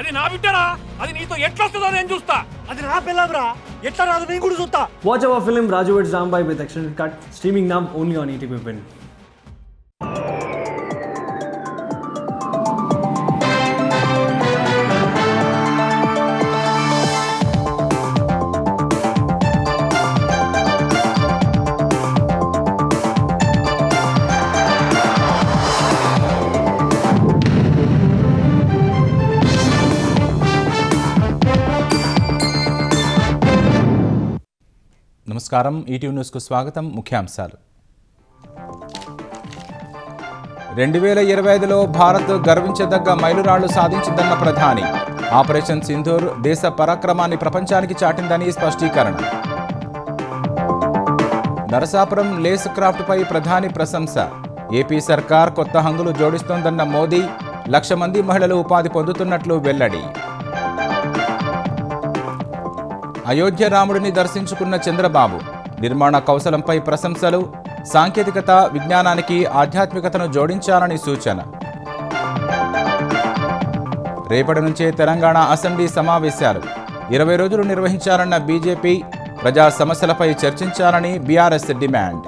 అది నా బిడ్డరా, అది నీతో ఎట్లా వస్తుందో నేను చూస్తా. అది నా పిల్లరా, ఎట్లా రాదు నేను కూడా చూస్తా. Watch our film Raju vs Rambai with extended cut, streaming now only on ETV Win. నమస్కారం, ఈటీవీ న్యూస్కు స్వాగతం. ముఖ్యాంశాలు. 2025లో భారత్ గర్వించదగ్గ మైలురాళ్లు సాధించిందన్న ప్రధాని. ఆపరేషన్ సింధూర్ దేశ పరాక్రమాన్ని ప్రపంచానికి చాటిందని స్పష్టీకరణ. నరసాపురం లేస్ క్రాఫ్ట్పై ప్రధాని ప్రశంస. ఏపీ సర్కార్ కొత్త హంగులు జోడిస్తోందన్న మోదీ. 1,00,000 మంది మహిళలు ఉపాధి పొందుతున్నట్లు వెల్లడి. అయోధ్య రాముడిని దర్శించుకున్న చంద్రబాబు. నిర్మాణ కౌశలంపై ప్రశంసలు. సాంకేతికత, విజ్ఞానానికి ఆధ్యాత్మికతను జోడించాలని సూచన. రేపటి నుంచే తెలంగాణ అసెంబ్లీ సమావేశాలు. 20 రోజులు నిర్వహించాలన్న బీజేపీ. ప్రజా సమస్యలపై చర్చించాలని బీఆర్ఎస్ డిమాండ్.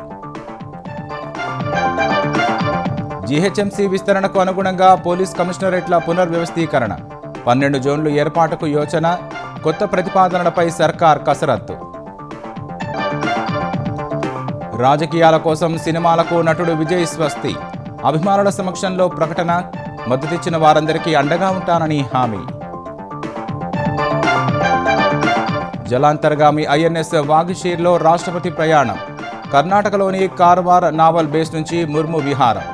జీహెచ్ఎంసీ విస్తరణకు అనుగుణంగా పోలీస్ కమిషనరేట్ల పునర్వ్యవస్థీకరణ. 12 జోన్లు ఏర్పాటుకు యోచన. కొత్త ప్రతిపాదనలపై సర్కార్ కసరత్తు. రాజకీయాల కోసం సినిమాలకు నటుడు విజయ్ స్వస్తి. అభిమానుల సమక్షంలో ప్రకటన. మద్దతిచ్చిన వారందరికీ అండగా ఉంటానని హామీ. జలాంతర్గామి ఐఎన్ఎస్ వాగిషీర్లో రాష్ట్రపతి ప్రయాణం. కర్ణాటకలోని కార్వార్ నావల్ బేస్ నుంచి ముర్ము విహారం.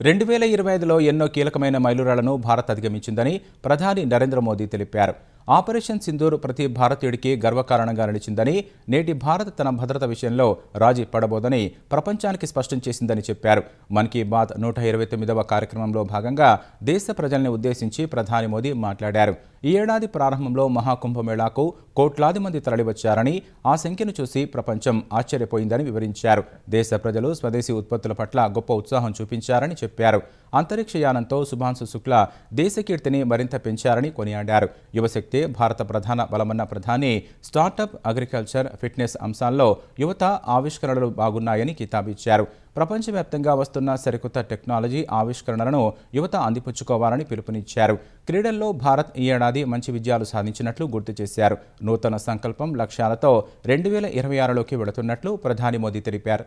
రెండు 2025లో ఎన్నో కీలకమైన మైలురాళ్లను భారత్ అధిగమించిందని ప్రధాని నరేంద్ర మోదీ తెలిపారు. ఆపరేషన్ సింధూర్ ప్రతి భారతీయుడికి గర్వకారణంగా నిలిచిందని, నేటి భారత్ తన భద్రత విషయంలో రాజీ పడబోదని ప్రపంచానికి స్పష్టం చేసిందని చెప్పారు. మన్ కీ బాత్ 129వ కార్యక్రమంలో భాగంగా దేశ ప్రజల్ని ఉద్దేశించి ప్రధాని మోదీ మాట్లాడారు. ఈ ఏడాది ప్రారంభంలో మహాకుంభమేళాకు కోట్లాది మంది తరలివచ్చారని, ఆ సంఖ్యను చూసి ప్రపంచం ఆశ్చర్యపోయిందని వివరించారు. దేశ ప్రజలు స్వదేశీ ఉత్పత్తుల పట్ల గొప్ప ఉత్సాహం చూపించారని చెప్పారు. అంతరిక్ష యానంతో శుభాంశు శుక్లా దేశ కీర్తిని మరింత పెంచారని కొనియాడారు. యువశక్తి భారత ప్రధాన బలమన్న ప్రధాని స్టార్టప్, అగ్రికల్చర్, ఫిట్నెస్ అంశాల్లో యువత ఆవిష్కరణలు బాగున్నాయని కితాబిచ్చారు. ప్రపంచవ్యాప్తంగా వస్తున్న సరికొత్త టెక్నాలజీ ఆవిష్కరణలను యువత అందిపుచ్చుకోవాలని పిలుపునిచ్చారు. క్రీడల్లో భారత్ ఈ ఏడాది మంచి విజయాలు సాధించినట్లు గుర్తు చేశారు. నూతన సంకల్పం, లక్ష్యాలతో 2026లోకి వెళుతున్నట్లు ప్రధాని మోదీ తెలిపారు.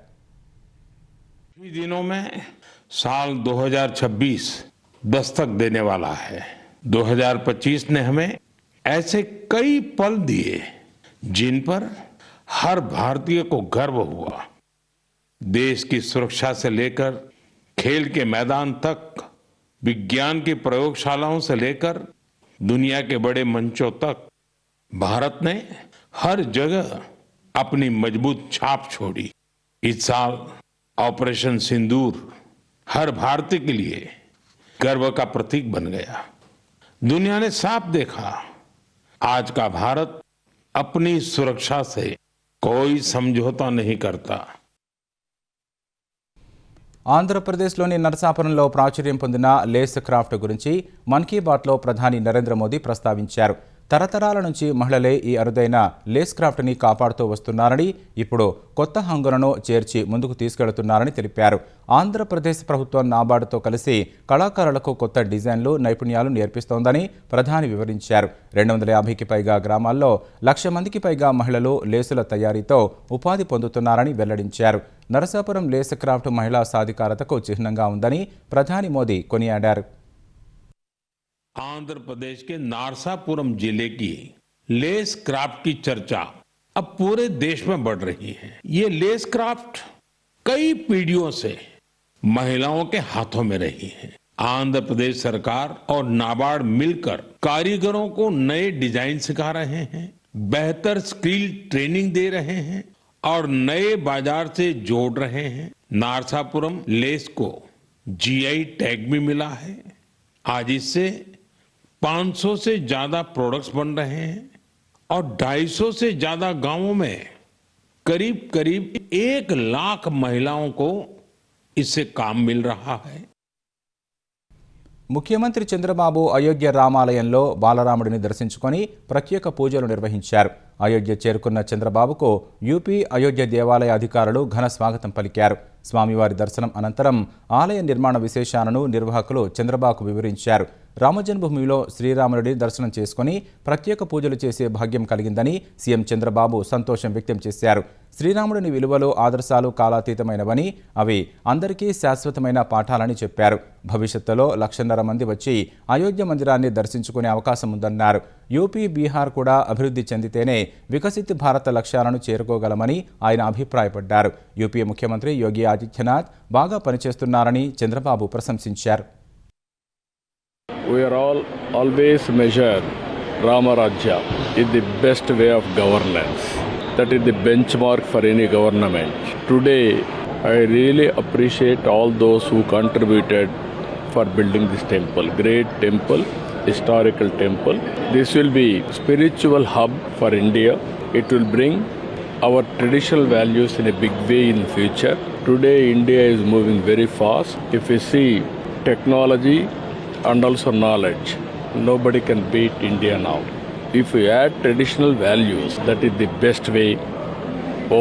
कुछ दिनों में साल 2026 दस्तक देने वाला है. 2025 ने हमें ऐसे कई पल दिए जिन पर हर भारतीय को गर्व हुआ. देश की सुरक्षा से लेकर खेल के मैदान तक, विज्ञान की प्रयोगशालाओं से लेकर दुनिया के बड़े मंचों तक भारत ने हर जगह अपनी मजबूत छाप छोड़ी. इस साल ऑपरेशन सिंदूर हर भारतीय के लिए गर्व का प्रतीक बन गया. दुनिया ने साफ देखा, आज का भारत अपनी सुरक्षा से कोई समझौता नहीं करता. ఆంధ్రప్రదేశ్లోని నరసాపురంలో ప్రాచుర్యం పొందిన లేస్ క్రాఫ్ట్ గురించి మన్ కీ బాత్లో ప్రధాని నరేంద్ర మోదీ ప్రస్తావించారు. తరతరాల నుంచి మహిళలే ఈ అరుదైన లేస్ క్రాఫ్ట్ని కాపాడుతూ వస్తున్నారని, ఇప్పుడు కొత్త హంగులను చేర్చి ముందుకు తీసుకెళ్తున్నారని తెలిపారు. ఆంధ్రప్రదేశ్ ప్రభుత్వం నాబార్డుతో కలిసి కళాకారులకు కొత్త డిజైన్లు, నైపుణ్యాలు నేర్పిస్తోందని ప్రధాని వివరించారు. 250కి పైగా గ్రామాల్లో 1,00,000 మందికి పైగా మహిళలు లేసుల తయారీతో ఉపాధి పొందుతున్నారని వెల్లడించారు. నరసాపురం లేస్ క్రాఫ్ట్ మహిళా సాధికారతకు చిహ్నంగా ఉందని ప్రధాని మోదీ కొనియాడారు. आंध्र प्रदेश के नारसापुरम जिले की लेस क्राफ्ट की चर्चा अब पूरे देश में बढ़ रही है. ये लेस क्राफ्ट कई पीढ़ियों से महिलाओं के हाथों में रही है. आंध्र प्रदेश सरकार और नाबार्ड मिलकर कारीगरों को नए डिजाइन सिखा रहे हैं, बेहतर स्किल ट्रेनिंग दे रहे हैं और नए बाजार से जोड़ रहे हैं. नारसापुरम लेस को जीआई टैग भी मिला है. आज इससे 500 से ज्यादा प्रोडक्ट्स बन रहे हैं और 250 से ज्यादा गांवों में करीब करीब 1 लाख महिलाओं को इससे काम मिल रहा है। ముఖ్యమంత్రి చంద్రబాబు అయోధ్య రామాలయంలో బాలరాముడిని దర్శించుకొని ప్రత్యేక పూజలు నిర్వహించారు. అయోధ్య చేరుకున్న చంద్రబాబుకు యూపీ అయోధ్య దేవాలయ అధికారులు ఘన స్వాగతం పలికారు. స్వామివారి దర్శనం అనంతరం ఆలయ నిర్మాణ విశేషాలను నిర్వాహకులు చంద్రబాబుకు వివరించారు. రామజన్మభూమిలో శ్రీరాముడి దర్శనం చేసుకుని ప్రత్యేక పూజలు చేసే భాగ్యం కలిగిందని సీఎం చంద్రబాబు సంతోషం వ్యక్తం చేశారు. శ్రీరాముడిని విలువలు ఆదర్శాలు కాలాతీతమైనవని, అవి అందరికీ శాశ్వతమైన పాఠాలని చెప్పారు. భవిష్యత్తులో 1,50,000 మంది వచ్చి అయోధ్య మందిరాన్ని దర్శించుకునే అవకాశం ఉందన్నారు. యూపీ, బీహార్ కూడా అభివృద్ధి చెందితేనే వికసిత్ భారత లక్ష్యాలను చేరుకోగలమని ఆయన అభిప్రాయపడ్డారు. యూపీ ముఖ్యమంత్రి యోగి ఆదిత్యనాథ్ బాగా పనిచేస్తున్నారని చంద్రబాబు ప్రశంసించారు. We are always measure Rama Rajya is the best way of governance. That is the benchmark for any government. Today, I really appreciate all those who contributed for building this temple. Great temple, historical temple. This will be spiritual hub for India. It will bring our traditional values in a big way in future. Today, India is moving very fast. If we see technology and also knowledge, nobody can beat India now. If we add traditional values, that is the best way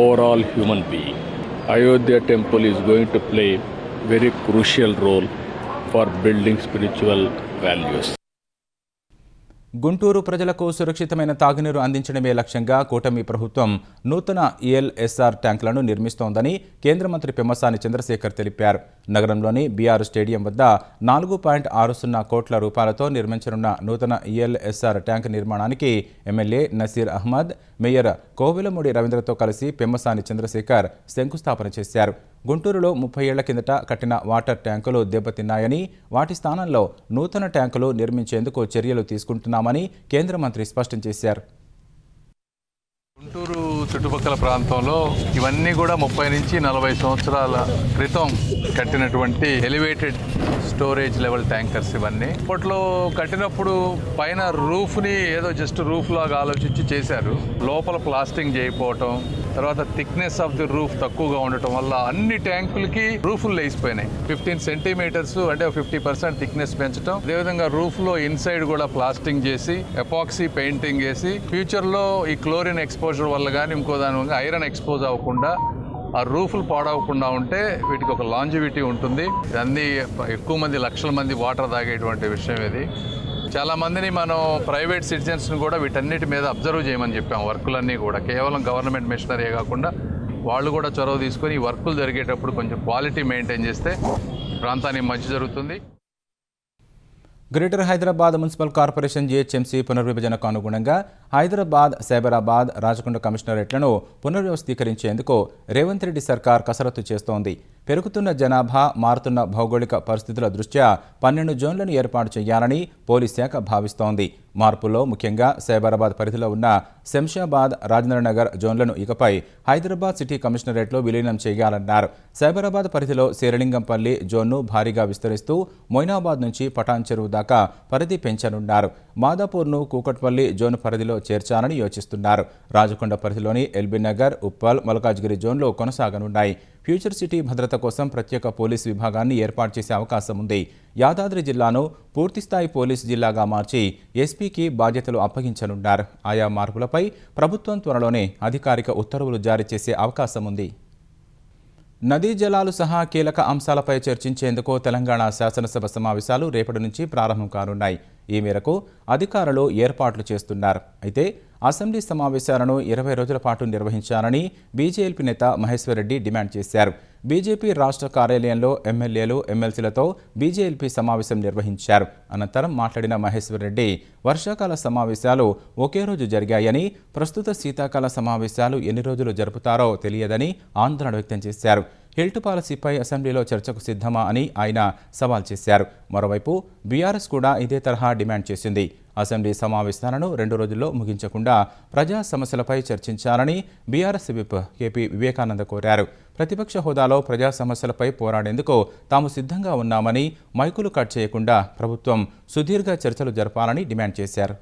overall human being. Ayodhya temple is going to play very crucial role for building spiritual values. Guntur ప్రజలకు సురక్షితమైన తాగునీరు అందించడమే లక్ష్యంగా కూటమి ప్రభుత్వం నూతన ELSR ట్యాంకులను నిర్మిస్తోందని కేంద్ర మంత్రి పెమ్మసాని చంద్రశేఖర్ తెలిపారు. నగరంలోని బీఆర్ స్టేడియం వద్ద 4.60 కోట్ల రూపాయలతో నిర్మించనున్న నూతన ELSR ట్యాంకు నిర్మాణానికి ఎమ్మెల్యే నసీర్ అహ్మద్, మేయర్ కోవెలమూడి రవీంద్రతో కలిసి పెమ్మసాని చంద్రశేఖర్ శంకుస్థాపన చేశారు. గుంటూరులో 30 ఏళ్ల కిందట కట్టిన వాటర్ ట్యాంకులు దెబ్బతిన్నాయని, వాటి స్థానంలో నూతన ట్యాంకులు నిర్మించేందుకు చర్యలు తీసుకుంటున్నామని కేంద్ర మంత్రి స్పష్టం చేశారు. గుంటూరు చుట్టుపక్కల ప్రాంతంలో ఇవన్నీ కూడా 30 నుంచి 40 సంవత్సరాల క్రితం కట్టినటువంటి ఎలివేటెడ్ స్టోరేజ్ లెవెల్ ట్యాంకర్స్. ఇవన్నీ అప్పట్లో కట్టినప్పుడు పైన రూఫ్ని ఏదో జస్ట్ రూఫ్ లాగా ఆలోచించి చేశారు. లోపల ప్లాస్టింగ్ చేయకపోవటం, తర్వాత థిక్నెస్ ఆఫ్ ది రూఫ్ తక్కువగా ఉండటం వల్ల అన్ని ట్యాంకులకి రూఫ్లు లేసిపోయినాయి. 15 సెంటీమీటర్స్ అంటే 50% థిక్నెస్ పెంచడం, అదేవిధంగా రూఫ్లో ఇన్సైడ్ కూడా ప్లాస్టింగ్ చేసి ఎపాక్సీ పెయింటింగ్ చేసి ఫ్యూచర్లో ఈ క్లోరిన్ ఎక్స్పోజర్ వల్ల కానీ ఇంకో దాని వల్ల ఐరన్ ఎక్స్పోజ్ అవ్వకుండా ఆ రూఫ్లు పాడవకుండా ఉంటే వీటికి ఒక లాంజివిటీ ఉంటుంది. ఇవన్నీ ఎక్కువ మంది, లక్షల మంది వాటర్ తాగేటువంటి విషయం ఇది. చాలా మందిని మనం ప్రైవేట్ సిటిజన్స్ని కూడా వీటన్నిటి మీద అబ్జర్వ్ చేయమని చెప్పాం. వర్కులన్నీ కూడా కేవలం గవర్నమెంట్ మిషనరీ కాకుండా వాళ్ళు కూడా చొరవ తీసుకొని ఈ వర్కులు జరిగేటప్పుడు కొంచెం క్వాలిటీ మెయింటైన్ చేస్తే ప్రాంతానికి మంచి జరుగుతుంది. Greater Hyderabad municipal corporation GHMC పునర్విభజనకు అనుగుణంగా హైదరాబాద్, సైబరాబాద్, రాచకొండ కమిషనరేట్లను పునర్వ్యవస్థీకరించేందుకు రేవంత్ రెడ్డి సర్కార్ కసరత్తు చేస్తోంది. పెరుగుతున్న జనాభా, మారుతున్న భౌగోళిక పరిస్థితుల దృష్ట్యా 12 జోన్లను ఏర్పాటు చేయాలని పోలీస్ శాఖ భావిస్తోంది. మార్పుల్లో ముఖ్యంగా సైబరాబాద్ పరిధిలో ఉన్న శంషాబాద్, రాజేంద్రనగర్ జోన్లను ఇకపై హైదరాబాద్ సిటీ కమిషనరేట్లో విలీనం చేయాలన్నారు. సైబరాబాద్ పరిధిలో శేరలింగంపల్లి జోన్ను భారీగా విస్తరిస్తూ మొయినాబాద్ నుంచి పటాన్ చెరువు దాకా పరిధి పెంచనున్నారు. మాదాపూర్ను కూకట్పల్లి జోన్ పరిధిలో చేర్చాలని యోచిస్తున్నారు. రాజకొండ పరిధిలోని ఎల్బీనగర్, ఉప్పల్, మల్కాజ్గిరి జోన్లు కొనసాగనున్నాయి. ఫ్యూచర్ సిటీ భద్రత కోసం ప్రత్యేక పోలీస్ విభాగాన్ని ఏర్పాటు చేసే అవకాశం ఉంది. యాదాద్రి జిల్లాను పూర్తిస్థాయి పోలీస్ జిల్లాగా మార్చి ఎస్పీకి బాధ్యతలు అప్పగించనున్నారు. ఆయా మార్పులపై ప్రభుత్వం త్వరలోనే అధికారిక ఉత్తర్వులు జారీ చేసే అవకాశం ఉంది. నదీ జలాలు సహా కీలక అంశాలపై చర్చించేందుకు తెలంగాణ శాసనసభ సమావేశాలు రేపటి నుంచి ప్రారంభం కానున్నాయి. ఈ మేరకు అధికారులు ఏర్పాట్లు చేస్తున్నారు. అయితే అసెంబ్లీ సమావేశాలను 20 రోజుల పాటు నిర్వహించాలని బీజేపీ నేత మహేశ్వర్ రెడ్డి డిమాండ్ చేశారు. బీజేపీ రాష్ట్ర కార్యాలయంలో ఎమ్మెల్యేలు, ఎమ్మెల్సీలతో బీజేపీ సమావేశం నిర్వహించారు. అనంతరం మాట్లాడిన మహేశ్వర్ రెడ్డి వర్షాకాల సమావేశాలు ఒకే రోజు జరిగాయని, ప్రస్తుత శీతాకాల సమావేశాలు ఎన్ని రోజులు జరుపుతారో తెలియదని ఆందోళన వ్యక్తం చేశారు. హిల్ట్ పాలసీపై అసెంబ్లీలో చర్చకు సిద్ధమా అని ఆయన సవాల్ చేశారు. మరోవైపు బీఆర్ఎస్ కూడా ఇదే తరహా డిమాండ్ చేసింది. అసెంబ్లీ సమావేశాలను 2 రోజుల్లో ముగించకుండా ప్రజా సమస్యలపై చర్చించాలని బీఆర్ఎస్ విప్ కేపీ వివేకానంద కోరారు. ప్రతిపక్ష హోదాలో ప్రజా సమస్యలపై పోరాడేందుకు తాము సిద్ధంగా ఉన్నామని, మైకులు కట్ చేయకుండా ప్రభుత్వం సుదీర్ఘ చర్చలు జరపాలని డిమాండ్ చేశారు.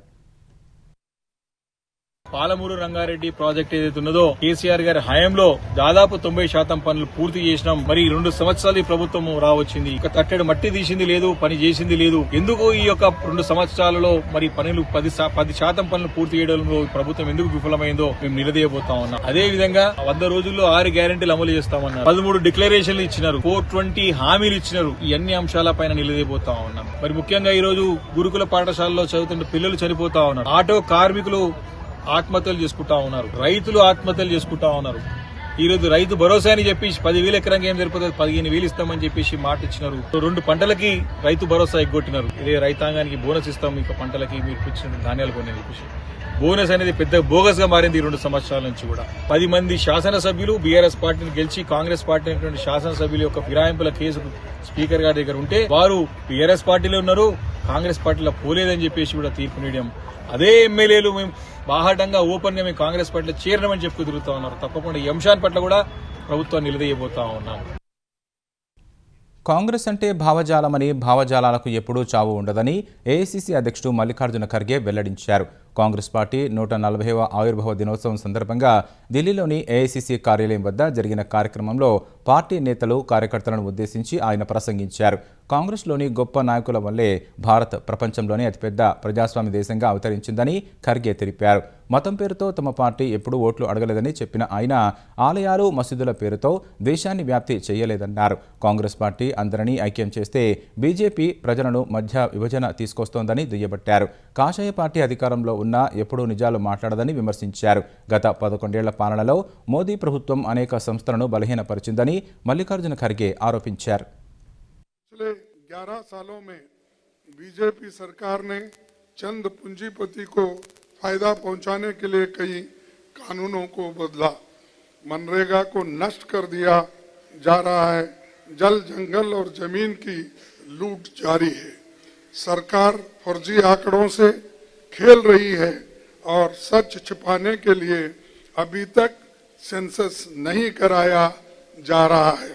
పాలమూరు రంగారెడ్డి ప్రాజెక్ట్ ఏదైతే ఉన్నదో కేసీఆర్ గారి హయాంలో దాదాపు 90% పనులు పూర్తి చేసినాం. మరి 2 సంవత్సరాలు ఈ ప్రభుత్వం రావచ్చింది, ఒక తట్టెడు మట్టి తీసింది లేదు, పని చేసింది లేదు. ఎందుకు ఈ యొక్క 2 సంవత్సరాలలో మరి పనులు 10% పనులు పూర్తి చేయడంలో ప్రభుత్వం ఎందుకు విఫలమైందో మేము నిలదీయబోతా ఉన్నాం. అదే విధంగా 100 రోజుల్లో 6 గ్యారెంటీలు అమలు చేస్తామన్నారు, 13 డిక్లరేషన్లు ఇచ్చినారు, 420 హామీలు ఇచ్చినారు. ఈ అన్ని అంశాలపైన నిలదీయబోతా ఉన్నాం. మరి ముఖ్యంగా ఈ రోజు గురుకుల పాఠశాలలో చదువుతున్న పిల్లలు చనిపోతా ఉన్నారు, ఆటో కార్మికులు ఆత్మహత్యలు చేసుకుంటా ఉన్నారు, రైతులు ఆత్మహత్యలు చేసుకుంటా ఉన్నారు. ఈ రోజు రైతు భరోసా అని చెప్పేసి 10,000 ఎకరానికి ఏం సరిపోతుంది, 15,000 ఇస్తామని చెప్పేసి మాట ఇచ్చినారు. 2 పంటలకి రైతు భరోసా ఎగ్గొట్టినారు. ఇదే రైతాంగానికి బోనస్ ఇస్తాం, ఇక పంటలకి మీరు ఇచ్చిన ధాన్యాలు కొని చెప్పేసి బోనస్ అనేది పెద్ద బోగస్ గా మారింది. 2 సంవత్సరాల నుంచి కూడా 10 మంది శాసనసభ్యులు బీఆర్ఎస్ పార్టీని గెలిచి కాంగ్రెస్ పార్టీ అయినటువంటి శాసనసభ్యుల యొక్క ఫిరాయింపుల కేసు స్పీకర్ గారి దగ్గర ఉంటే వారు బీఆర్ఎస్ పార్టీలో ఉన్నారు, కాంగ్రెస్ పార్టీలో పోలేదని చెప్పేసి కూడా తీర్పు నీయడం. అదే ఎమ్మెల్యేలు మేము బాహాటంగా ఓపెన్ గా మేము కాంగ్రెస్ పార్టీలో చేరడమని చెప్పి తిరుగుతా ఉన్నారు. తప్పకుండా ఈ అంశాన్ని పట్ల కూడా ప్రభుత్వాన్ని నిలదీయబోతా ఉన్నాం. కాంగ్రెస్ అంటే భావజాలమని, భావజాలాలకు ఎప్పుడూ చావు ఉండదని ఏఐసీసీ అధ్యక్షుడు మల్లికార్జున ఖర్గే వెల్లడించారు. కాంగ్రెస్ పార్టీ 140వ ఆవిర్భావ దినోత్సవం సందర్భంగా ఢిల్లీలోని ఏఐసీసీ కార్యాలయం వద్ద జరిగిన కార్యక్రమంలో పార్టీ నేతలు, కార్యకర్తలను ఉద్దేశించి ఆయన ప్రసంగించారు. కాంగ్రెస్లోని గొప్ప నాయకుల వల్లే భారత్ ప్రపంచంలోనే అతిపెద్ద ప్రజాస్వామ్య దేశంగా అవతరించిందని ఖర్గే తెలిపారు. మతం పేరుతో తమ పార్టీ ఎప్పుడూ ఓట్లు అడగలేదని చెప్పిన ఆయన ఆలయాలు, మసీదుల పేరుతో దేశాన్ని వ్యాప్తి చేయలేదన్నారు. కాంగ్రెస్ పార్టీ అందరినీ ఐక్యం చేస్తే బీజేపీ ప్రజలను మధ్య విభజన తీసుకొస్తోందని దుయ్యబట్టారు. కాషాయ పార్టీ అధికారంలో ఉన్నా ఎప్పుడూ నిజాలు మాట్లాడదని విమర్శించారు. గత 11 ఏళ్ల పాలనలో మోదీ ప్రభుత్వం అనేక సంస్థలను బలహీనపరిచిందని మల్లికార్జున ఖర్గే ఆరోపించారు. पिछले 11 सालों में बीजेपी सरकार ने चंद पूंजीपति को फायदा पहुंचाने के लिए कई कानूनों को बदला, मनरेगा को नष्ट कर दिया जा रहा है, जल, जंगल और जमीन की लूट जारी है. सरकार फर्जी आंकड़ों से खेल रही है और सच छिपाने के लिए अभी तक सेंसस नहीं कराया जा रहा है.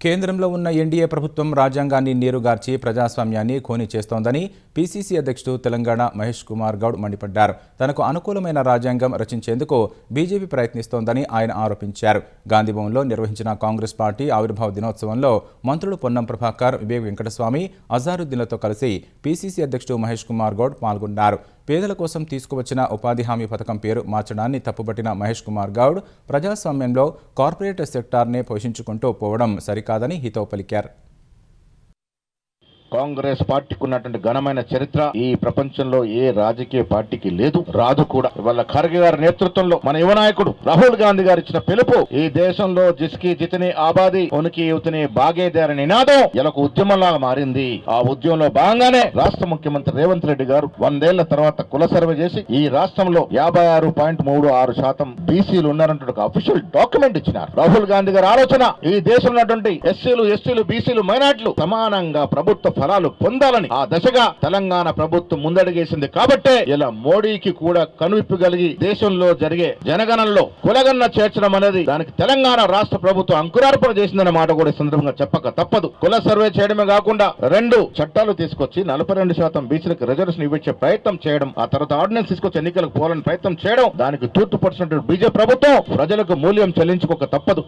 కేంద్రంలో ఉన్న ఎన్డీఏ ప్రభుత్వం రాజ్యాంగాన్ని నీరుగార్చి ప్రజాస్వామ్యాన్ని ఖోనీ చేస్తోందని పీసీసీ అధ్యక్షుడు తెలంగాణ మహేష్ కుమార్ గౌడ్ మండిపడ్డారు. తనకు అనుకూలమైన రాజ్యాంగం రచించేందుకు బీజేపీ ప్రయత్నిస్తోందని ఆయన ఆరోపించారు. గాంధీభవన్లో నిర్వహించిన కాంగ్రెస్ పార్టీ ఆవిర్భావ దినోత్సవంలో మంత్రులు పొన్నం ప్రభాకర్, వివేక్ వెంకటస్వామి, అజారుద్దీన్లతో కలిసి పీసీసీ అధ్యక్షుడు మహేష్ కుమార్ గౌడ్ పాల్గొన్నారు. పేదల కోసం తీసుకువచ్చిన ఉపాధి హామీ పథకం పేరు మార్చడాన్ని తప్పుపట్టిన మహేష్ కుమార్ గౌడ్ ప్రజాస్వామ్యంలో కార్పొరేట్ సెక్టార్నే పోషించుకుంటూ పోవడం సరికాదని హితవు పలికారు. కాంగ్రెస్ పార్టీకి ఉన్నటువంటి ఘనమైన చరిత్ర ఈ ప్రపంచంలో ఏ రాజకీయ పార్టీకి లేదు, రాదు కూడా. ఇవాళ ఖర్గే గారి నేతృత్వంలో మన యువ నాయకుడు రాహుల్ గాంధీ గారు ఇచ్చిన పిలుపు, ఈ దేశంలో జిస్కి జితనే ఆబాదీ ఉనికి యువతనే బాగేదారి నినాదం ఇలా ఉద్యమంలాగా మారింది. ఆ ఉద్యమంలో భాగంగానే రాష్ట్ర ముఖ్యమంత్రి రేవంత్ రెడ్డి గారు 100 ఏళ్ల తర్వాత కుల సర్వే చేసి ఈ రాష్ట్రంలో 56.36% బీసీలు ఉన్నారంటే ఒక అఫీషియల్ డాక్యుమెంట్ ఇచ్చినారు. రాహుల్ గాంధీ గారి ఆలోచన ఈ దేశంలో ఉన్నటువంటి ఎస్సీలు, ఎస్టీలు, బీసీలు, మైనార్టీలు సమానంగా ప్రభుత్వ ఫలాలు పొందాలని ఆ దశగా తెలంగాణ ప్రభుత్వం ముందడుగేసింది. కాబట్టే ఇలా మోడీకి కూడా కనువిప్పగలిగి దేశంలో జరిగే జనగణనలో కులగణన చేర్చడం అనేది దానికి తెలంగాణ రాష్ట్ర ప్రభుత్వం అంకురార్పణ చేసిందన్న మాట కూడా ఈ సందర్భంగా చెప్పక తప్పదు. కుల సర్వే చేయడమే కాకుండా 2 చట్టాలు తీసుకొచ్చి 42% బీసీలకు రిజర్వేషన్ ఇచ్చే ప్రయత్నం చేయడం, ఆ తర్వాత ఆర్డినెన్స్ తీసుకొచ్చి ఎన్నికలకు పోవాలని ప్రయత్నం చేయడం, దానికి తూర్పుపరిచినటువంటి బీజేపీ ప్రభుత్వం ప్రజలకు మూల్యం చెల్లించుకోక తప్పదు.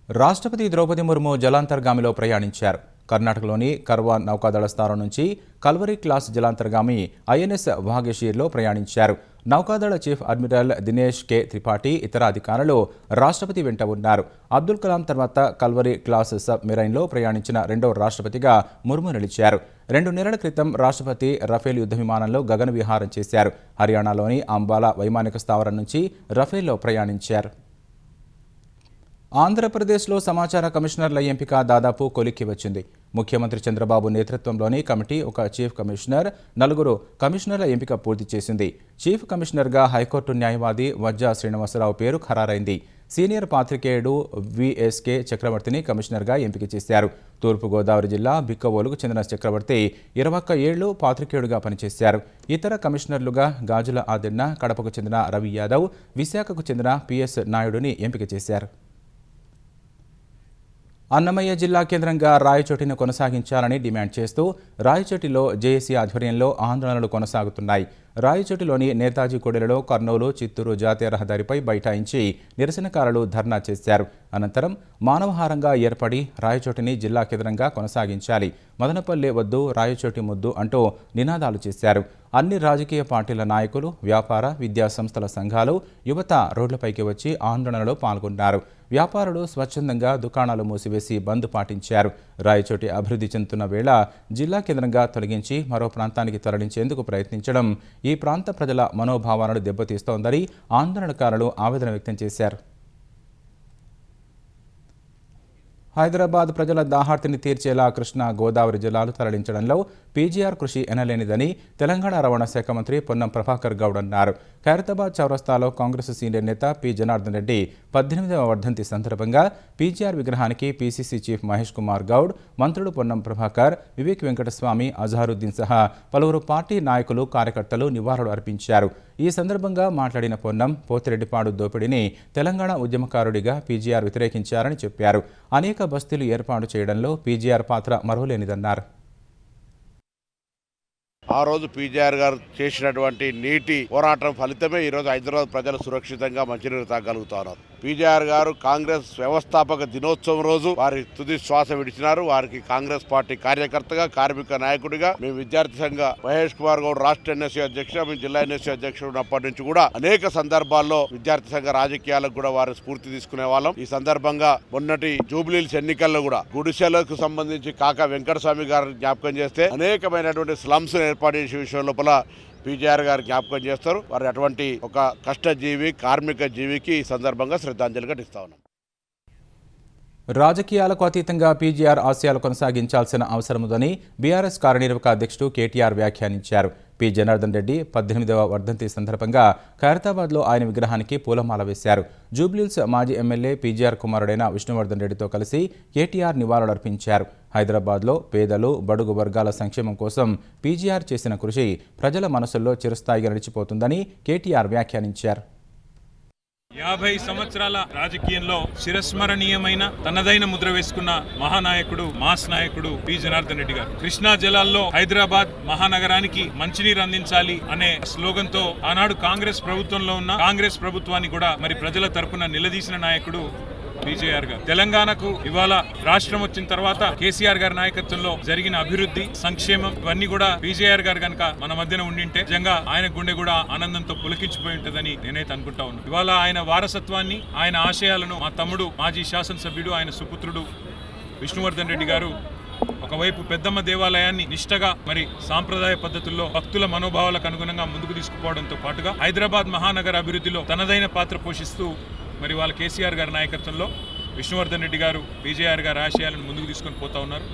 రాష్ట్రపతి ద్రౌపది ముర్ము జలాంతర్గామిలో ప్రయాణించారు. కర్ణాటకలోని కర్వా నౌకాదళ స్థానం నుంచి కల్వరీ క్లాస్ జలాంతర్గామి ఐఎన్ఎస్ భాగ్యశీర్లో ప్రయాణించారు. నౌకాదళ చీఫ్ అడ్మిరల్ దినేష్ కే త్రిపాఠి, ఇతర అధికారులు రాష్ట్రపతి వెంట ఉన్నారు. అబ్దుల్ కలాం తర్వాత కల్వరీ క్లాస్ సబ్ మెరైన్లో ప్రయాణించిన 2వ రాష్ట్రపతిగా ముర్ము నిలిచారు. 2 నెలల క్రితం రాష్ట్రపతి రఫేల్ యుద్ధ విమానంలో గగన విహారం చేశారు. హర్యానాలోని అంబాలా వైమానిక స్థావరం నుంచి రఫేల్లో ప్రయాణించారు. ఆంధ్రప్రదేశ్లో సమాచార కమిషనర్ల ఎంపిక దాదాపు కొలిక్కి వచ్చింది. ముఖ్యమంత్రి చంద్రబాబు నేతృత్వంలోని కమిటీ ఒక చీఫ్ కమిషనర్, 4 కమిషనర్ల ఎంపిక పూర్తి చేసింది. చీఫ్ కమిషనర్గా హైకోర్టు న్యాయవాది వజ్జా శ్రీనివాసరావు పేరు ఖరారైంది. సీనియర్ పాత్రికేయుడు విఎస్కే చక్రవర్తిని కమిషనర్గా ఎంపిక చేశారు. తూర్పుగోదావరి జిల్లా బిక్కవోలుకు చెందిన చక్రవర్తి 21 ఏళ్లు పాత్రికేయుడిగా పనిచేశారు. ఇతర కమిషనర్లుగా గాజుల ఆదిన్న, కడపకు చెందిన రవి యాదవ్, విశాఖకు చెందిన పిఎస్ నాయుడుని ఎంపిక చేశారు. అన్నమయ్య జిల్లా కేంద్రంగా రాయచోటిని కొనసాగించాలని డిమాండ్ చేస్తూ రాయచోటిలో జేఏసీ ఆధ్వర్యంలో ఆందోళనలు కొనసాగుతున్నాయి. రాయచోటిలోని నేతాజీ కూడలిలో కర్నూలు చిత్తూరు జాతీయ రహదారిపై బైఠాయించి నిరసనకారులు ధర్నా చేశారు. అనంతరం మానవహారంగా ఏర్పడి రాయచోటిని జిల్లా కేంద్రంగా కొనసాగించాలి, మదనపల్లె వద్దు రాయచోటి ముద్దు అంటూ నినాదాలు చేశారు. అన్ని రాజకీయ పార్టీల నాయకులు, వ్యాపార విద్యా సంస్థల సంఘాలు, యువత రోడ్లపైకి వచ్చి ఆందోళనలో పాల్గొన్నారు. వ్యాపారులు స్వచ్ఛందంగా దుకాణాలు మూసివేసి బంద్ పాటించారు. రాయచోటి అభివృద్ధి చెందుతున్న వేళ జిల్లా కేంద్రంగా తొలగించి మరో ప్రాంతానికి తరలించేందుకు ప్రయత్నించడం ఈ ప్రాంత ప్రజల మనోభావాలను దెబ్బతీస్తోందని ఆందోళనకారులు ఆవేదన వ్యక్తం చేశారు. హైదరాబాద్ ప్రజల దాహార్తిని తీర్చేలా కృష్ణా గోదావరి జలాలు తరలించడంలో పీజీఆర్ కృషి ఎనలేనిదని తెలంగాణ రవాణా శాఖ మంత్రి పొన్నం ప్రభాకర్ గౌడ్ అన్నారు. ఖైరతాబాద్ చౌరస్తాలో కాంగ్రెస్ సీనియర్ నేత పి జనార్దన్ రెడ్డి 18వ వర్ధంతి సందర్భంగా పీజీఆర్ విగ్రహానికి పీసీసీ చీఫ్ మహేష్ కుమార్ గౌడ్, మంత్రులు పొన్నం ప్రభాకర్, వివేక్ వెంకటస్వామి, అజహరుద్దీన్ సహా పలువురు పార్టీ నాయకులు, కార్యకర్తలు నివాళులు అర్పించారు. ఈ సందర్భంగా మాట్లాడిన పొన్నం పోతిరెడ్డిపాడు దోపిడీని తెలంగాణ ఉద్యమకారుడిగా పీజీఆర్ వ్యతిరేకించారని చెప్పారు. అనేక బస్తీలు ఏర్పాటు చేయడంలో పీజీఆర్ పాత్ర మరువలేనిదన్నారు. ఆ రోజు పీజీఆర్ గారు చేసినటువంటి నీటి పోరాటం ఫలితమే ఈరోజు హైదరాబాద్ ప్రజలు సురక్షితంగా మంచినీరు తాగలుగుతున్నారు. పీజీఆర్ గారు కాంగ్రెస్ వ్యవస్థాపక దినోత్సవం రోజు వారి తుది శ్వాస విడిచినారు. వారికి కాంగ్రెస్ పార్టీ కార్యకర్తగా, కార్మిక నాయకుడిగా, మేము విద్యార్థి సంఘ మహేష్ కుమార్ గౌడ్ రాష్ట్ర ఎన్ఎస్సీ అధ్యక్షుడు, మేము జిల్లా ఎన్ఎస్సీ అధ్యక్షుడు ఉన్నప్పటి నుంచి కూడా అనేక సందర్భాల్లో విద్యార్థి సంఘ రాజకీయాలకు కూడా వారు స్ఫూర్తి తీసుకునే వాళ్ళం. ఈ సందర్భంగా మొన్నటి జూబ్లీహిల్స్ ఎన్నికల్లో కూడా గుడిసెలకు సంబంధించి కాకా వెంకటస్వామి గారిని జ్ఞాపకం చేస్తే అనేకమైనటువంటి స్లమ్స్ ఏర్పాటు చేసే విషయం లోపల పీజీఆర్ గారు జ్ఞాపకం చేస్తారు. వారు అటువంటి ఒక కష్టజీవి, కార్మిక జీవికి ఈ సందర్భంగా శ్రద్ధాంజలి ఘటిస్తా ఉన్నాం. రాజకీయాలకు అతీతంగా పీజీఆర్ ఆశయాలు కొనసాగించాల్సిన అవసరం ఉందని బీఆర్ఎస్ కార్యనిర్వాహక అధ్యక్షుడు కేటీఆర్ వ్యాఖ్యానించారు. పి జనార్దన్ రెడ్డి 18వ వర్ధంతి సందర్భంగా ఖైరతాబాద్లో ఆయన విగ్రహానికి పూలమాల వేశారు. జూబ్లీహిల్స్ మాజీ ఎమ్మెల్యే పీజీఆర్ కుమారుడైన విష్ణువర్ధన్ రెడ్డితో కలిసి కేటీఆర్ నివాళులర్పించారు. హైదరాబాద్లో పేదలు, బడుగు వర్గాల సంక్షేమం కోసం పీజీఆర్ చేసిన కృషి ప్రజల మనసుల్లో చిరస్థాయిగా నిలిచిపోతుందని కేటీఆర్ వ్యాఖ్యానించారు. 50 సంవత్సరాల రాజకీయంలో చిరస్మరణీయమైన తనదైన ముద్ర వేసుకున్న మహానాయకుడు, మాస్ నాయకుడు పి జనార్దన్ రెడ్డి గారు. కృష్ణా జలాల్లో హైదరాబాద్ మహానగరానికి మంచినీరు అందించాలి అనే స్లోగన్ తో ఆనాడు కాంగ్రెస్ ప్రభుత్వంలో ఉన్న కాంగ్రెస్ ప్రభుత్వాన్ని కూడా మరి ప్రజల తరపున నిలదీసిన నాయకుడు పీజీఆర్ గారు. తెలంగాణకు ఇవాళ రాష్ట్రం వచ్చిన తర్వాత కేసీఆర్ గారి నాయకత్వంలో జరిగిన అభివృద్ధి, సంక్షేమం ఇవన్నీ కూడా పీజీఆర్ గారు కనుక మన మధ్యన ఉండింటే నిజంగా ఆయన గుండె కూడా ఆనందంతో పులకించిపోయి ఉంటుందని నేనైతే అనుకుంటా ఉన్నాను. ఇవాళ ఆయన వారసత్వాన్ని, ఆయన ఆశయాలను మా తమ్ముడు మాజీ శాసనసభ్యుడు, ఆయన సుపుత్రుడు విష్ణువర్ధన్ రెడ్డి గారు ఒకవైపు పెద్దమ్మ దేవాలయాన్ని నిష్టగా మరి సాంప్రదాయ పద్ధతుల్లో భక్తుల మనోభావాలకు అనుగుణంగా ముందుకు తీసుకుపోవడంతో పాటుగా హైదరాబాద్ మహానగర అభివృద్ధిలో తనదైన పాత్ర పోషిస్తూ మరి వాళ్ళ కేసీఆర్ గారి నాయకత్వంలో విష్ణువర్ధన్ రెడ్డి గారు పీజీఆర్ గారి ఆశయాలను ముందుకు తీసుకొని పోతా ఉన్నారు.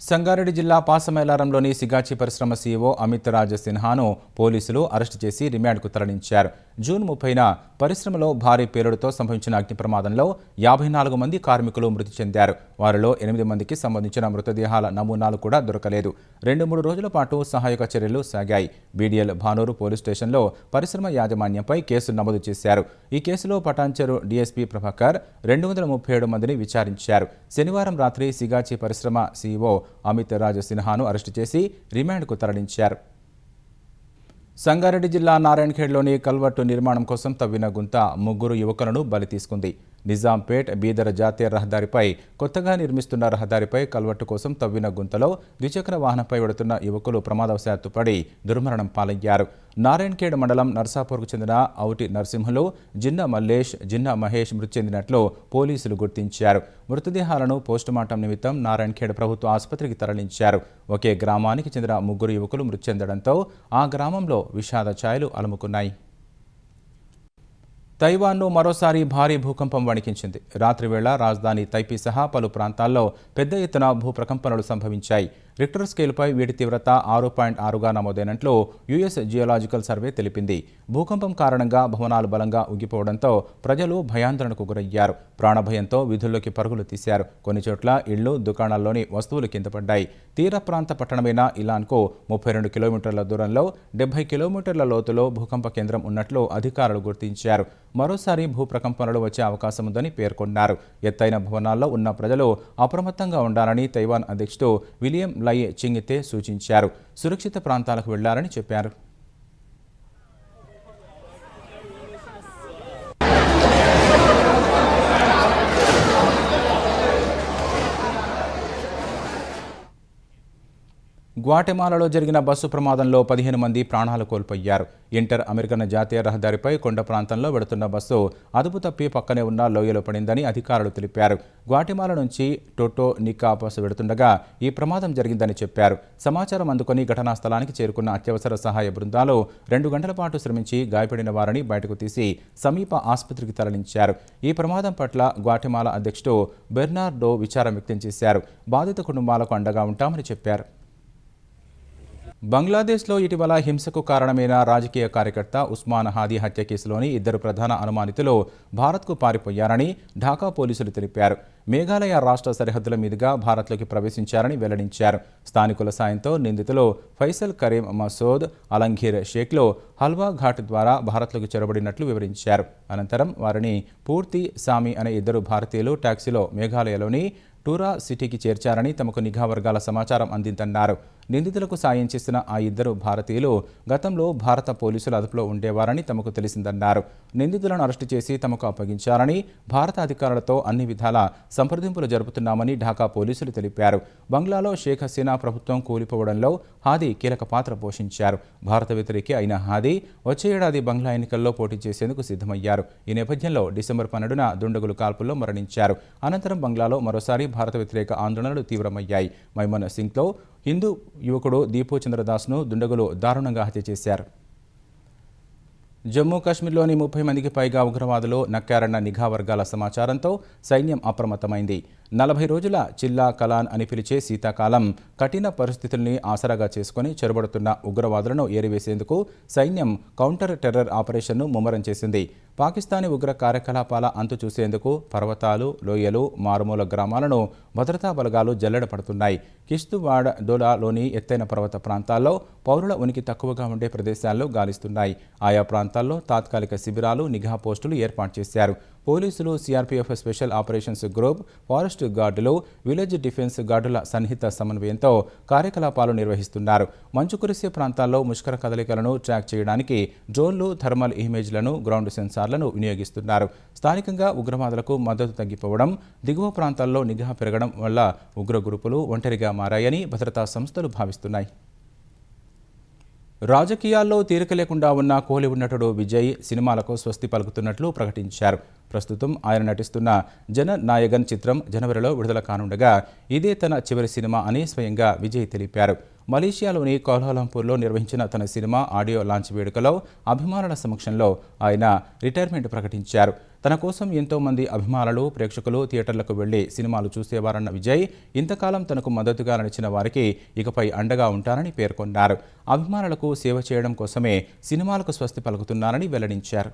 సంగారెడ్డి జిల్లా పాసమైలారంలోని సిగాచి పరిశ్రమ సీఈఓ అమిత్ రాజ్ సిన్హాను పోలీసులు అరెస్టు చేసి రిమాండ్కు తరలించారు. జూన్ 30న పరిశ్రమలో భారీ పేలుడుతో సంభవించిన అగ్ని ప్రమాదంలో 54 మంది కార్మికులు మృతి చెందారు. వారిలో 8 మందికి సంబంధించిన మృతదేహాల నమూనాలు కూడా దొరకలేదు. 2-3 రోజుల పాటు సహాయక చర్యలు సాగాయి. బీడీఎల్ భానూరు పోలీస్ స్టేషన్లో పరిశ్రమ యాజమాన్యంపై కేసు నమోదు చేశారు. ఈ కేసులో పటాన్చెరు డీఎస్పీ ప్రభాకర్ 237 మందిని విచారించారు. శనివారం రాత్రి సిగాచి పరిశ్రమ సీఈఓ అమిత్ రాజ్ సిన్హాను అరెస్టు చేసి రిమాండ్కు తరలించారు. సంగారెడ్డి జిల్లా నారాయణఖేడ్లోని కల్వర్టు నిర్మాణం కోసం తవ్విన గుంత 3 యువకులను బలి తీసుకుంది. నిజాంపేట్ బీదర్ జాతీయ రహదారిపై కొత్తగా నిర్మిస్తున్న రహదారిపై కల్వర్టు కోసం తవ్విన గుంతలో ద్విచక్ర వాహనంపై వెడుతున్న యువకులు ప్రమాదవశాత్తు పడి దుర్మరణం పాలయ్యారు. నారాయణఖేడ్ మండలం నర్సాపూర్కు చెందిన ఔటి నరసింహులు, జిన్న మల్లేష్, జిన్న మహేష్ మృతి చెందినట్లు పోలీసులు గుర్తించారు. మృతదేహాలను పోస్టుమార్టం నిమిత్తం నారాయణఖేడ్ ప్రభుత్వ ఆసుపత్రికి తరలించారు. ఒకే గ్రామానికి చెందిన 3 యువకులు మృతి చెందడంతో ఆ గ్రామంలో విషాద ఛాయలు అలుముకున్నాయి. తైవాన్ను మరోసారి భారీ భూకంపం వణికించింది. రాత్రివేళ రాజధాని తైపీ సహా పలు ప్రాంతాల్లో పెద్ద ఎత్తున భూప్రకంపనలు సంభవించాయి. రిక్టర్ స్కేల్పై వీటి తీవ్రత 6.6గా నమోదైనట్లు యుఎస్ జియోలాజికల్ సర్వే తెలిపింది. భూకంపం కారణంగా భవనాలు బలంగా ఉగిపోవడంతో ప్రజలు భయాందోళనకు గురయ్యారు. ప్రాణభయంతో వీధుల్లోకి పరుగులు తీశారు. కొన్ని చోట్ల ఇళ్లు, దుకాణాల్లోని వస్తువులు కింద పడ్డాయి. తీర ప్రాంత పట్టణమైన ఇలాన్కు 32 కిలోమీటర్ల దూరంలో 70 కిలోమీటర్ల లోతులో భూకంప కేంద్రం ఉన్నట్లు అధికారులు గుర్తించారు. మరోసారి భూప్రకంపనలు వచ్చే అవకాశం ఉందని పేర్కొన్నారు. ఎత్తైన భవనాల్లో ఉన్న ప్రజలు అప్రమత్తంగా ఉండాలని తైవాన్ అధ్యక్షుడు విలియం లై చింగితే సూచించారు. సురక్షిత ప్రాంతాలకు వెళ్లాలని చెప్పారు. గ్వాటెమాలాలో జరిగిన బస్సు ప్రమాదంలో 15 మంది ప్రాణాలు కోల్పోయారు. ఇంటర్ అమెరికన్ జాతీయ రహదారిపై కొండ ప్రాంతంలో వెడుతున్న బస్సు అదుపు తప్పి పక్కనే ఉన్న లోయలో పడిందని అధికారులు తెలిపారు. గ్వాటెమాలా నుంచి టోటో నికా బస్సు వెడుతుండగా ఈ ప్రమాదం జరిగిందని చెప్పారు. సమాచారం అందుకుని ఘటనా స్థలానికి చేరుకున్న అత్యవసర సహాయ బృందాలు 2 గంటల పాటు శ్రమించి గాయపడిన వారిని బయటకు తీసి సమీప ఆసుపత్రికి తరలించారు. ఈ ప్రమాదం పట్ల గ్వాటెమాలా అధ్యక్షుడు బెర్నార్డో విచారం వ్యక్తం చేశారు. బాధిత కుటుంబాలకు అండగా ఉంటామని చెప్పారు. బంగ్లాదేశ్లో ఇటీవల హింసకు కారణమైన రాజకీయ కార్యకర్త ఉస్మాన్ హాదీ హత్య కేసులోని 2 ప్రధాన అనుమానితులు భారత్కు పారిపోయారని ఢాకా పోలీసులు తెలిపారు. మేఘాలయ రాష్ట్ర సరిహద్దుల మీదుగా భారత్లోకి ప్రవేశించారని వెల్లడించారు. స్థానికుల సాయంతో నిందితులు ఫైసల్ కరీం మసూద్ అలంఘీర్ షేక్లో హల్వా ఘాట్ ద్వారా భారత్లోకి చొరబడినట్లు వివరించారు. అనంతరం వారిని పూర్తి సామి అనే 2 భారతీయులు టాక్సీలో మేఘాలయలోని టూరా సిటీకి చేర్చారని తమకు నిఘా వర్గాల సమాచారం అందిందన్నారు. నిందితులకు సాయం చేసిన ఆ 2 భారతీయులు గతంలో భారత పోలీసుల అదుపులో ఉండేవారని తమకు తెలిసిందన్నారు. నిందితులను అరెస్టు చేసి తమకు అప్పగించారని భారత అధికారులతో అన్ని విధాల సంప్రదింపులు జరుపుతున్నామని ఢాకా పోలీసులు తెలిపారు. బంగ్లాలో షేక్ హసీనా ప్రభుత్వం కూలిపోవడంలో హాదీ కీలక పాత్ర పోషించారు. భారత వ్యతిరేకి అయిన హాదీ వచ్చే ఏడాది బంగ్లా ఎన్నికల్లో పోటీ చేసేందుకు సిద్ధమయ్యారు. ఈ నేపథ్యంలో డిసెంబర్ 12న దుండగులు కాల్పుల్లో మరణించారు. అనంతరం బంగ్లాలో మరోసారి భారత వ్యతిరేక ఆందోళనలు తీవ్రమయ్యాయి. మైమన్ సింగ్లో హిందూ యువకుడు దీపు చంద్రదాస్ను దుండగులు దారుణంగా హత్య చేశారు. జమ్మూ కాశ్మీర్లోని 30 మందికి పైగా ఉగ్రవాదులు నక్కారన్న నిఘా వర్గాల సమాచారంతో సైన్యం అప్రమత్తమైంది. 40 రోజుల చిల్లా కలాన్ అని పిలిచే శీతాకాలం కఠిన పరిస్థితుల్ని ఆసరాగా చేసుకుని చొరబడుతున్న ఉగ్రవాదులను ఏరివేసేందుకు సైన్యం కౌంటర్ టెర్రర్ ఆపరేషన్ను ముమ్మరం చేసింది. పాకిస్తానీ ఉగ్ర కార్యకలాపాల అంతు చూసేందుకు పర్వతాలు, లోయలు, మారుమూల గ్రామాలను భద్రతా బలగాలు జల్లెడ పడుతున్నాయి. కిష్తువాడ్ దోలాలోని ఎత్తైన పర్వత ప్రాంతాల్లో పౌరుల ఉనికి తక్కువగా ఉండే ప్రదేశాల్లో గాలిస్తున్నాయి. ఆయా ప్రాంతాల్లో తాత్కాలిక శిబిరాలు, నిఘా పోస్టులు ఏర్పాటు చేశారు. పోలీసులు, CRPF special operations group, forest గార్డులు, విలేజ్ డిఫెన్స్ గార్డుల సన్నిహిత సమన్వయంతో కార్యకలాపాలు నిర్వహిస్తున్నారు. మంచు కురిసే ప్రాంతాల్లో ముష్కర కదలికలను ట్రాక్ చేయడానికి డ్రోన్లు, థర్మల్ ఇమేజ్లను, గ్రౌండ్ సెన్సార్లను వినియోగిస్తున్నారు. స్థానికంగా ఉగ్రవాదులకు మద్దతు తగ్గిపోవడం, దిగువ ప్రాంతాల్లో నిఘా పెరగడం వల్ల ఉగ్ర గ్రూపులు ఒంటరిగా మారాయని భద్రతా సంస్థలు భావిస్తున్నాయి. రాజకీయాల్లో తీరిక లేకుండా ఉన్న కోలీవుడ్ నటుడు విజయ్ సినిమాలకు స్వస్తి పలుకుతున్నట్లు ప్రకటించారు. ప్రస్తుతం ఆయన నటిస్తున్న జననాయగన్ చిత్రం జనవరిలో విడుదల కానుండగా ఇదే తన చివరి సినిమా అని స్వయంగా విజయ్ తెలిపారు. మలేషియాలోని కౌలాలంపూర్లో నిర్వహించిన తన సినిమా ఆడియో లాంచ్ వేడుకలో అభిమానుల సమక్షంలో ఆయన రిటైర్మెంట్ ప్రకటించారు. తన కోసం ఎంతో మంది అభిమానులు, ప్రేక్షకులు థియేటర్లకు వెళ్లి సినిమాలు చూసేవారన్న విజయ్ ఇంతకాలం తనకు మద్దతుగా నడిచిన వారికి ఇకపై అండగా ఉంటారని పేర్కొన్నారు. అభిమానులకు సేవ చేయడం కోసమే సినిమాలకు స్వస్తి పలుకుతున్నారని వెల్లడించారు.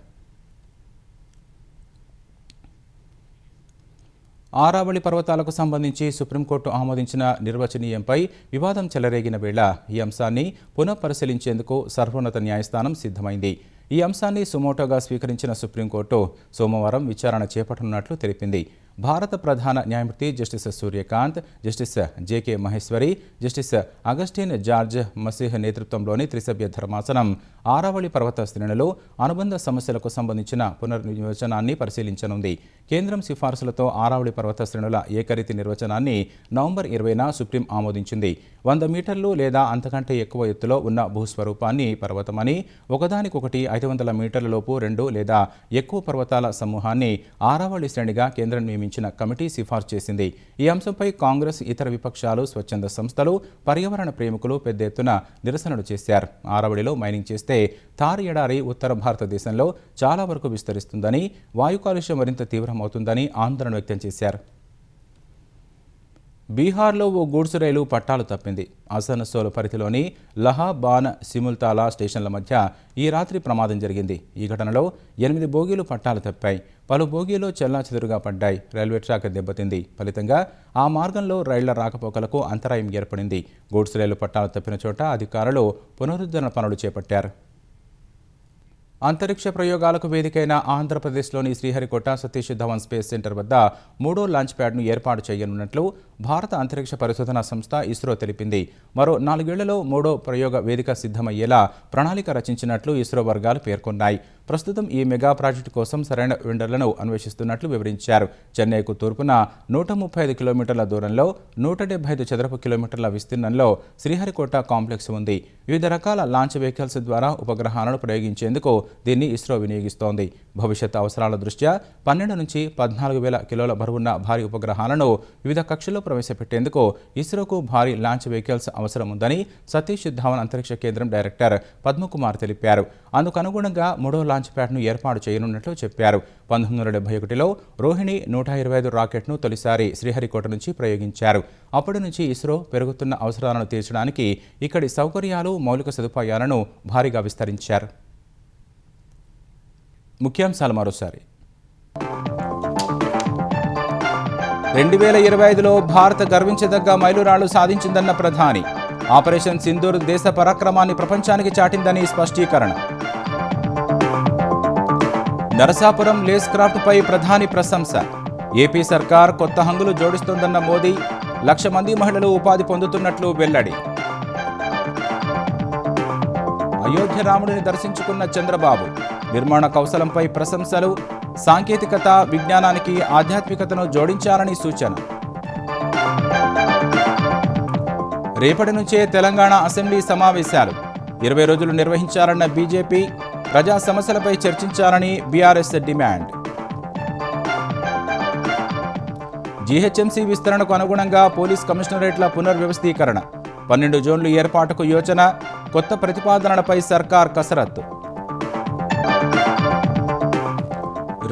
ఆరావళి పర్వతాలకు సంబంధించి సుప్రీంకోర్టు ఆమోదించిన నిర్వచనీయంపై వివాదం చెలరేగిన వేళ ఈ అంశాన్ని పునఃపరిశీలించేందుకు సర్వోన్నత న్యాయస్థానం సిద్ధమైంది. ఈ అంశాన్ని సుమోటోగా స్వీకరించిన సుప్రీంకోర్టు సోమవారం విచారణ చేపట్టనున్నట్లు తెలిపింది. భారత ప్రధాన న్యాయమూర్తి justice Suryakant, justice JK Maheshwari, justice Augustine George Masih నేతృత్వంలోని త్రిసభ్య ధర్మాసనం ఆరావళి పర్వత శ్రేణులు, అనుబంధ సమస్యలకు సంబంధించిన పునర్నిర్వచనాన్ని పరిశీలించనుంది. కేంద్రం సిఫార్సులతో ఆరావళి పర్వత శ్రేణుల ఏకరీతి నిర్వచనాన్ని నవంబర్ 20న సుప్రీం ఆమోదించింది. 100 మీటర్లు లేదా అంతకంటే ఎక్కువ ఎత్తులో ఉన్న భూస్వరూపాన్ని పర్వతమని, ఒకదానికొకటి 500 మీటర్ల లోపు 2 లేదా ఎక్కువ పర్వతాల సమూహాన్ని ఆరావళి శ్రేణిగా కేంద్రం నియమించిన కమిటీ సిఫార్సు చేసింది. ఈ అంశంపై కాంగ్రెస్, ఇతర విపక్షాలు, స్వచ్ఛంద సంస్థలు, పర్యావరణ ప్రేమికులు పెద్ద ఎత్తున నిరసనలు చేశారు. ఆరావళిలో మైనింగ్ చేస్తే థార్ ఎడారి ఉత్తర భారతదేశంలో చాలా వరకు విస్తరిస్తుందని, వాయు కాలుష్యం మరింత తీవ్రమవుతుందని ఆందోళన వ్యక్తం చేశారు. బీహార్లో ఓ గూడ్స్ రైలు పట్టాలు తప్పింది. అసన్సోల్ పరిధిలోని లహాబాన్, సిముల్తాలా స్టేషన్ల మధ్య ఈ రాత్రి ప్రమాదం జరిగింది. ఈ ఘటనలో 8 బోగీలు పట్టాలు తప్పాయి. పలు బోగీలు చెల్లాచెదురుగా పడ్డాయి. రైల్వే ట్రాక్ దెబ్బతింది. ఫలితంగా ఆ మార్గంలో రైళ్ల రాకపోకలకు అంతరాయం ఏర్పడింది. గూడ్స్ రైలు పట్టాలు తప్పిన చోట అధికారులు పునరుద్ధరణ పనులు చేపట్టారు. అంతరిక్ష ప్రయోగాలకు వేదికైన ఆంధ్రప్రదేశ్లోని శ్రీహరికోట సతీష్ ధవన్ స్పేస్ సెంటర్ వద్ద 3వ లాంచ్ ప్యాడ్ను ఏర్పాటు చేయనున్నట్లు భారత అంతరిక్ష పరిశోధనా సంస్థ ఇస్రో తెలిపింది. మరో 4 ఏళ్లలో 3వ ప్రయోగ వేదిక సిద్ధమయ్యేలా ప్రణాళిక రచించినట్లు ఇస్రో వర్గాలు పేర్కొన్నాయి. ప్రస్తుతం ఈ మెగా ప్రాజెక్టు కోసం సరైన వెండర్లను అన్వేషిస్తున్నట్లు వివరించారు. చెన్నైకు తూర్పున 135 కిలోమీటర్ల దూరంలో 175 చదరపు కిలోమీటర్ల విస్తీర్ణంలో శ్రీహరికోట కాంప్లెక్స్ ఉంది. వివిధ రకాల లాంచ్ వెహికల్స్ ద్వారా ఉపగ్రహాలను ప్రయోగించేందుకు దీన్ని ఇస్రో వినియోగిస్తోంది. భవిష్యత్ అవసరాల దృష్ట్యా 12 నుంచి 14,000 కిలోల బరువున్న భారీ ఉపగ్రహాలను వివిధ కక్షల్లో ప్రవేశపెట్టేందుకు ఇస్రోకు భారీ లాంచ్ వెహికల్స్ అవసరం ఉందని సతీష్ ధావన్ అంతరిక్ష కేంద్రం డైరెక్టర్ పద్మకుమార్ తెలిపారు. అందుకు అనుగుణంగా 3వ లాంచ్ ప్యాడ్ను ఏర్పాటు చేయనున్నట్లు చెప్పారు. 1971లో రోహిణి 125 రాకెట్ను తొలిసారి శ్రీహరికోట నుంచి ప్రయోగించారు. అప్పటి నుంచి ఇస్రో పెరుగుతున్న అవసరాలను తీర్చడానికి ఇక్కడి సౌకర్యాలు, మౌలిక సదుపాయాలను భారీగా విస్తరించారు. ముఖ్యాంశాలు మరోసారి. 2025లో భారత్ గర్వించదగ్గ మైలురాళ్లు సాధించిందన్న ప్రధాని. ఆపరేషన్ సింధూర్ దేశ పరాక్రమాన్ని ప్రపంచానికి చాటిందని స్పష్టీకరణ. నరసాపురం లేస్ క్రాఫ్ట్పై ప్రధాని ప్రశంస. ఏపీ సర్కార్ కొత్త హంగులు జోడిస్తోందన్న మోదీ. 1,00,000 మంది మహిళలు ఉపాధి పొందుతున్నట్లు వెల్లడి. అయోధ్య రాముడిని దర్శించుకున్న చంద్రబాబు. నిర్మాణ కౌశలంపై ప్రశంసలు. సాంకేతికత, విజ్ఞానానికి ఆధ్యాత్మికతను జోడించాలని సూచన. రేపటి నుంచే తెలంగాణ అసెంబ్లీ సమావేశాలు 20 రోజులు నిర్వహించాలన్న బీజేపీ. ప్రజా సమస్యలపై చర్చించాలని బీఆర్ఎస్ డిమాండ్. జీహెచ్ఎంసీ విస్తరణకు అనుగుణంగా పోలీస్ కమిషనరేట్ల పునర్వ్యవస్థీకరణ. 12 జోన్లు ఏర్పాటుకు యోచన. కొత్త ప్రతిపాదనలపై సర్కార్ కసరత్తు.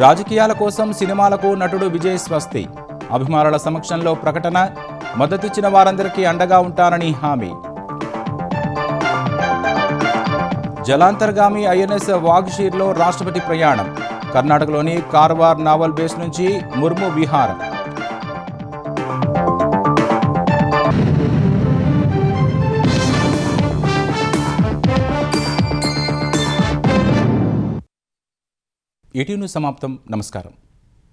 రాజకీయాల కోసం సినిమాలకు నటుడు విజయ్ స్వస్తి. అభిమానుల సమక్షంలో ప్రకటన. మద్దతిచ్చిన వారందరికీ అండగా ఉంటానని హామీ. జలాంతర్గామి ఐఎన్ఎస్ వాగ్షీర్లో రాష్ట్రపతి ప్రయాణం. కర్ణాటకలోని కార్వార్ నావల్ బేస్ నుంచి ముర్ము విహారం. ఈటీవీ న్యూస్ సమాప్తం. నమస్కారం.